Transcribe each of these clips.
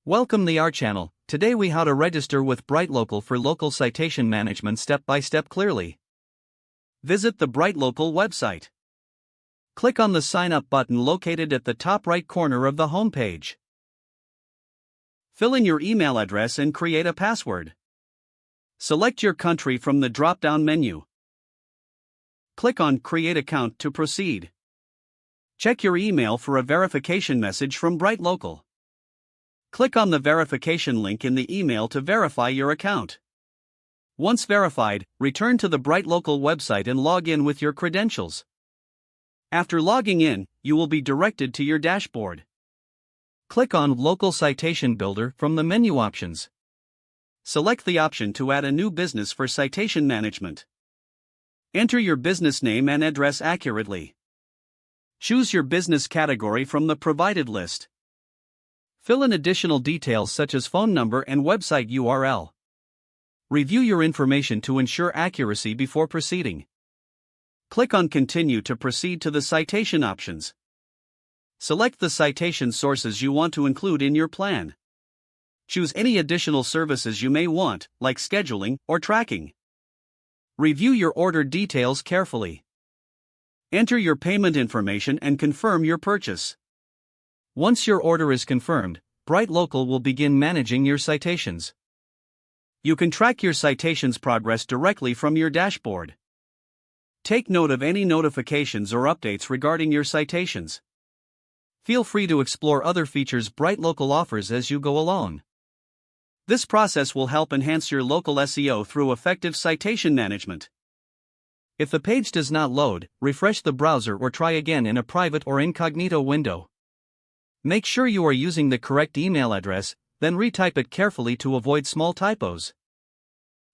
Welcome to our channel. Today we how to register with BrightLocal for local citation management step by step clearly. Visit the BrightLocal website. Click on the sign up button located at the top right corner of the home page. Fill in your email address and create a password. Select your country from the drop-down menu. Click on Create Account to proceed. Check your email for a verification message from BrightLocal. Click on the verification link in the email to verify your account. Once verified, return to the BrightLocal website and log in with your credentials. After logging in, you will be directed to your dashboard. Click on Local Citation Builder from the menu options. Select the option to add a new business for citation management. Enter your business name and address accurately. Choose your business category from the provided list. Fill in additional details such as phone number and website URL. Review your information to ensure accuracy before proceeding. Click on Continue to proceed to the citation options. Select the citation sources you want to include in your plan. Choose any additional services you may want, like scheduling or tracking. Review your order details carefully. Enter your payment information and confirm your purchase. Once your order is confirmed, BrightLocal will begin managing your citations. You can track your citations progress directly from your dashboard. Take note of any notifications or updates regarding your citations. Feel free to explore other features BrightLocal offers as you go along. This process will help enhance your local SEO through effective citation management. If the page does not load, refresh the browser or try again in a private or incognito window. Make sure you are using the correct email address, then retype it carefully to avoid small typos.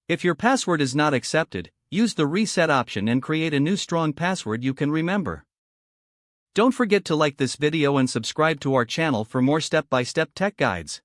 If your password is not accepted, use the reset option and create a new strong password you can remember. Don't forget to like this video and subscribe to our channel for more step-by-step tech guides.